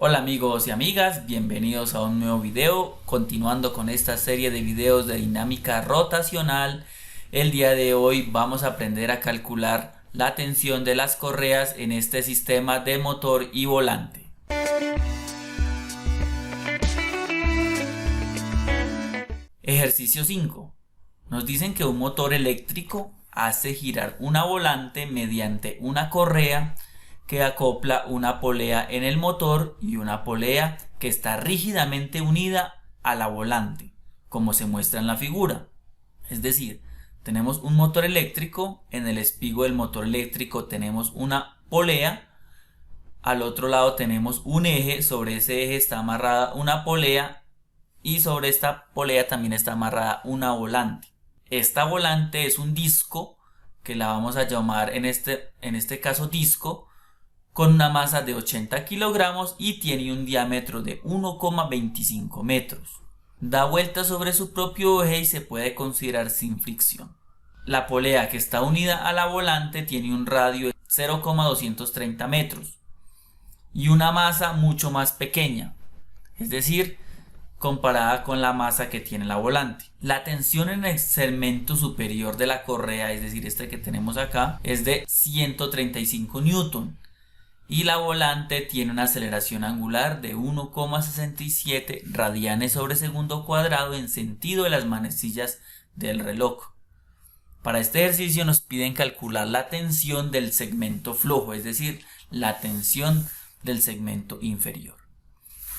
Hola amigos y amigas, bienvenidos a un nuevo video, continuando con esta serie de videos de dinámica rotacional. El día de hoy vamos a aprender a calcular la tensión de las correas en este sistema de motor y volante. Ejercicio 5. Nos dicen que un motor eléctrico hace girar una volante mediante una correa que acopla una polea en el motor y una polea que está rígidamente unida a la volante, como se muestra en la figura. Es decir, tenemos un motor eléctrico, en el espigo del motor eléctrico tenemos una polea, al otro lado tenemos un eje, sobre ese eje está amarrada una polea y sobre esta polea también está amarrada una volante. Esta volante es un disco que la vamos a llamar en este caso disco, con una masa de 80 kilogramos y tiene un diámetro de 1,25 metros. Da vuelta sobre su propio eje y se puede considerar sin fricción. La polea que está unida a la volante tiene un radio de 0,230 metros y una masa mucho más pequeña, es decir, comparada con la masa que tiene la volante. La tensión en el segmento superior de la correa, es decir, este que tenemos acá, es de 135 newton. Y la volante tiene una aceleración angular de 1,67 radianes sobre segundo cuadrado en sentido de las manecillas del reloj. Para este ejercicio nos piden calcular la tensión del segmento flojo, es decir, la tensión del segmento inferior.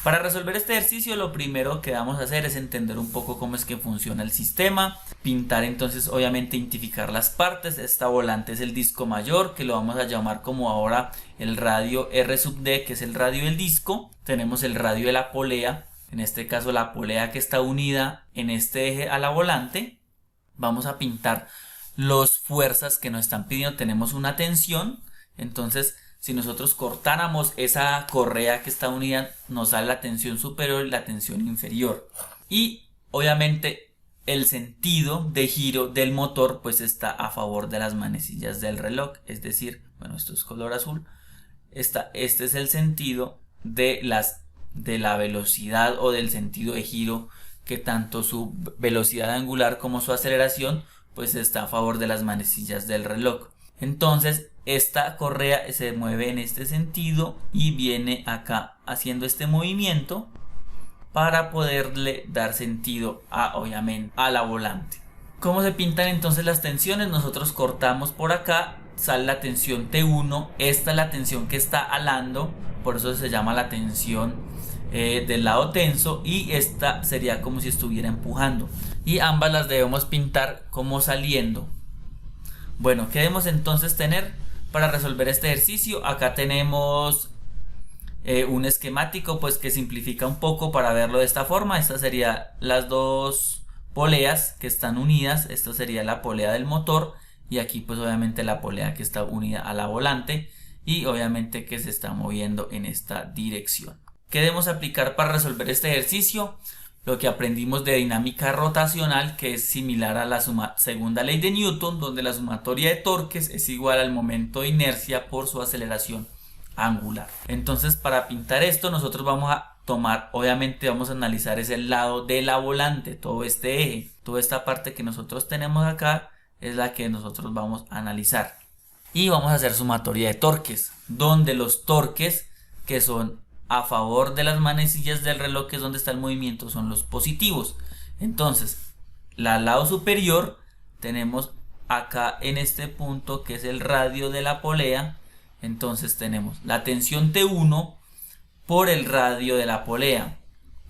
Para resolver este ejercicio lo primero que vamos a hacer es entender un poco cómo es que funciona el sistema, pintar entonces obviamente identificar las partes. Esta volante es el disco mayor, que lo vamos a llamar como ahora el radio R sub D, que es el radio del disco. Tenemos el radio de la polea, en este caso la polea que está unida en este eje a la volante. Vamos a pintar las fuerzas que nos están pidiendo. Tenemos una tensión, entonces si nosotros cortáramos esa correa que está unida, nos sale la tensión superior y la tensión inferior. Y obviamente el sentido de giro del motor pues está a favor de las manecillas del reloj. Es decir, bueno, esto es color azul. Este es el sentido de la velocidad o del sentido de giro, que tanto su velocidad angular como su aceleración pues está a favor de las manecillas del reloj. Entonces esta correa se mueve en este sentido y viene acá haciendo este movimiento para poderle dar sentido obviamente a la volante. ¿Cómo se pintan entonces las tensiones? Nosotros cortamos por acá, sale la tensión T1, esta es la tensión que está alando, por eso se llama la tensión del lado tenso, y esta sería como si estuviera empujando, y ambas las debemos pintar como saliendo. Bueno, ¿qué debemos entonces tener para resolver este ejercicio? Acá tenemos un esquemático pues que simplifica un poco para verlo de esta forma. Estas serían las dos poleas que están unidas. Esta sería la polea del motor y aquí pues obviamente la polea que está unida a la volante y obviamente que se está moviendo en esta dirección. ¿Qué debemos aplicar para resolver este ejercicio? Lo que aprendimos de dinámica rotacional, que es similar a la segunda ley de Newton, donde la sumatoria de torques es igual al momento de inercia por su aceleración angular. Entonces, para pintar esto nosotros vamos a tomar, obviamente vamos a analizar ese lado de la volante, todo este eje, toda esta parte que nosotros tenemos acá es la que nosotros vamos a analizar. Y vamos a hacer sumatoria de torques, donde los torques que son a favor de las manecillas del reloj, que es donde está el movimiento, son los positivos. Entonces, al lado superior tenemos acá en este punto que es el radio de la polea. Entonces tenemos la tensión T1 por el radio de la polea.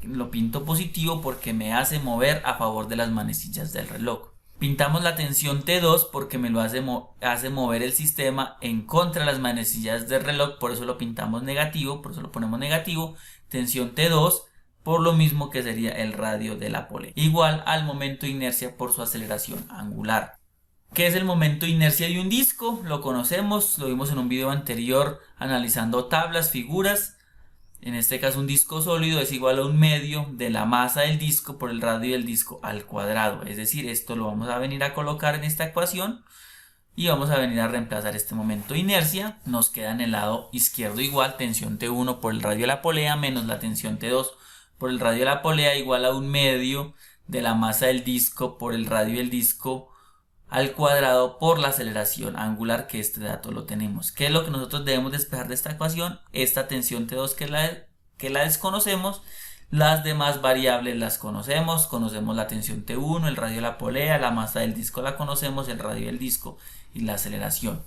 Lo pinto positivo porque me hace mover a favor de las manecillas del reloj. Pintamos la tensión T2 porque me lo hace mover el sistema en contra de las manecillas del reloj, por eso lo pintamos negativo, por eso lo ponemos negativo. Tensión T2 por lo mismo que sería el radio de la polea, igual al momento de inercia por su aceleración angular. ¿Qué es el momento de inercia de un disco? Lo conocemos, lo vimos en un video anterior analizando tablas, figuras. En este caso un disco sólido es igual a un medio de la masa del disco por el radio del disco al cuadrado. Es decir, esto lo vamos a venir a colocar en esta ecuación. y vamos a venir a reemplazar este momento de inercia. Nos queda en el lado izquierdo igual tensión T1 por el radio de la polea menos la tensión T2 por el radio de la polea igual a 1/2 de la masa del disco por el radio del disco al cuadrado por la aceleración angular, que este dato lo tenemos. ¿Qué es lo que nosotros debemos despejar de esta ecuación? Esta tensión T2 que la desconocemos. Las demás variables las conocemos la tensión T1, el radio de la polea, la masa del disco la conocemos, el radio del disco y la aceleración.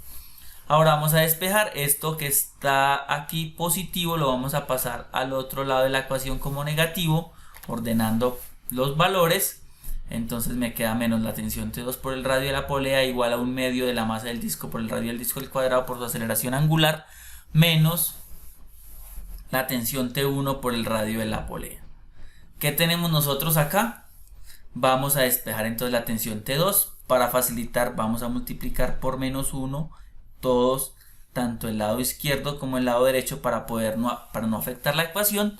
Ahora vamos a despejar esto que está aquí positivo, lo vamos a pasar al otro lado de la ecuación como negativo, ordenando los valores. Entonces me queda menos la tensión T2 por el radio de la polea igual a 1/2 de la masa del disco por el radio del disco al cuadrado por su aceleración angular menos la tensión T1 por el radio de la polea. ¿Qué tenemos nosotros acá? Vamos a despejar entonces la tensión T2. Para facilitar vamos a multiplicar por -1 todos, tanto el lado izquierdo como el lado derecho para no afectar la ecuación.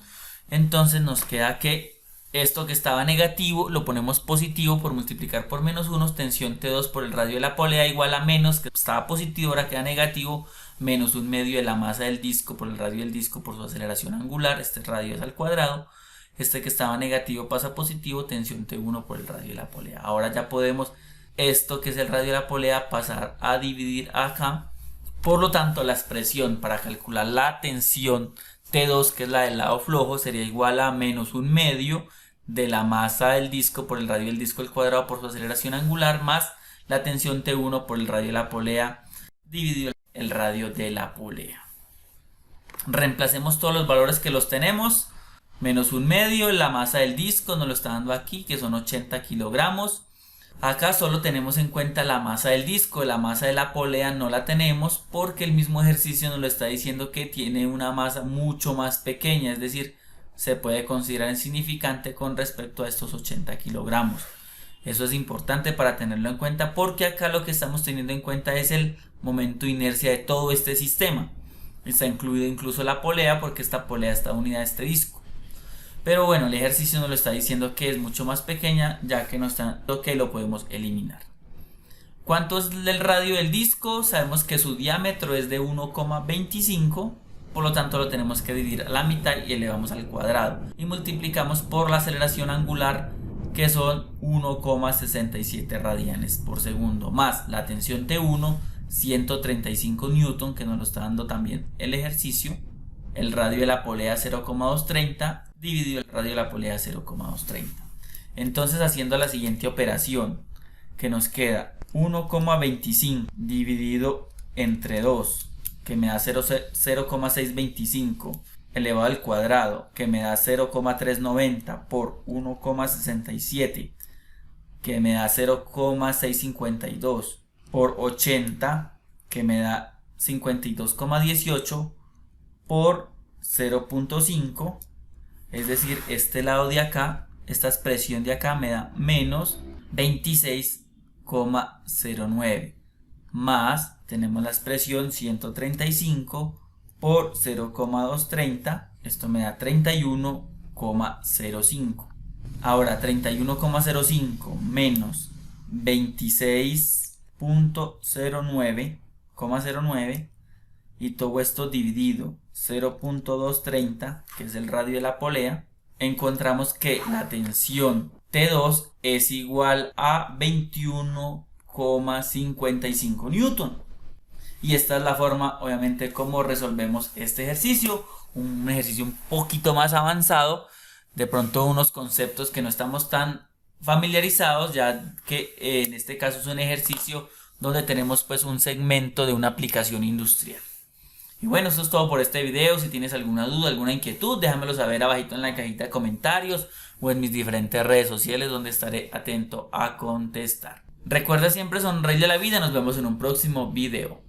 Entonces nos queda que esto que estaba negativo lo ponemos positivo por multiplicar por -1, tensión T2 por el radio de la polea igual a menos, que estaba positivo ahora queda negativo, menos 1/2 de la masa del disco por el radio del disco por su aceleración angular, este radio es al cuadrado, este que estaba negativo pasa a positivo, tensión T1 por el radio de la polea. Ahora ya podemos esto que es el radio de la polea pasar a dividir acá, por lo tanto la expresión para calcular la tensión T2 que es la del lado flojo sería igual a menos 1/2 de la masa del disco por el radio del disco al cuadrado por su aceleración angular más la tensión T1 por el radio de la polea dividido el radio de la polea. Reemplacemos todos los valores que los tenemos. Menos 1/2, la masa del disco nos lo está dando aquí, que son 80 kilogramos. Acá solo tenemos en cuenta la masa del disco, la masa de la polea no la tenemos porque el mismo ejercicio nos lo está diciendo que tiene una masa mucho más pequeña, es decir, se puede considerar insignificante con respecto a estos 80 kilogramos. Eso es importante para tenerlo en cuenta porque acá lo que estamos teniendo en cuenta es el momento de inercia de todo este sistema. Está incluido incluso la polea porque esta polea está unida a este disco. Pero bueno, el ejercicio nos lo está diciendo que es mucho más pequeña, ya que no está lo que lo podemos eliminar. ¿Cuánto es el radio del disco? Sabemos que su diámetro es de 1,25, por lo tanto lo tenemos que dividir a la mitad y elevamos al cuadrado. Y multiplicamos por la aceleración angular, que son 1,67 radianes por segundo, más la tensión T1, 135 newton, que nos lo está dando también el ejercicio. El radio de la polea 0,230 dividido el radio de la polea 0,230. Entonces haciendo la siguiente operación, que nos queda 1,25 dividido entre 2, que me da 0,625 elevado al cuadrado, que me da 0,390 por 1,67, que me da 0,652 por 80, que me da 52,18 por 0,5, es decir, este lado de acá, esta expresión de acá me da menos 26,09, más tenemos la expresión 135 por 0,230, esto me da 31,05. Ahora 31,05 menos 26,09 y todo esto dividido 0,230, que es el radio de la polea, encontramos que la tensión T2 es igual a 21,55 newton. Y esta es la forma, obviamente, como resolvemos este ejercicio. Un ejercicio un poquito más avanzado, de pronto unos conceptos que no estamos tan familiarizados, ya que en este caso es un ejercicio donde tenemos pues un segmento de una aplicación industrial. Y bueno, eso es todo por este video. Si tienes alguna duda, alguna inquietud, déjamelo saber abajito en la cajita de comentarios o en mis diferentes redes sociales donde estaré atento a contestar. Recuerda siempre sonreír de la vida. Nos vemos en un próximo video.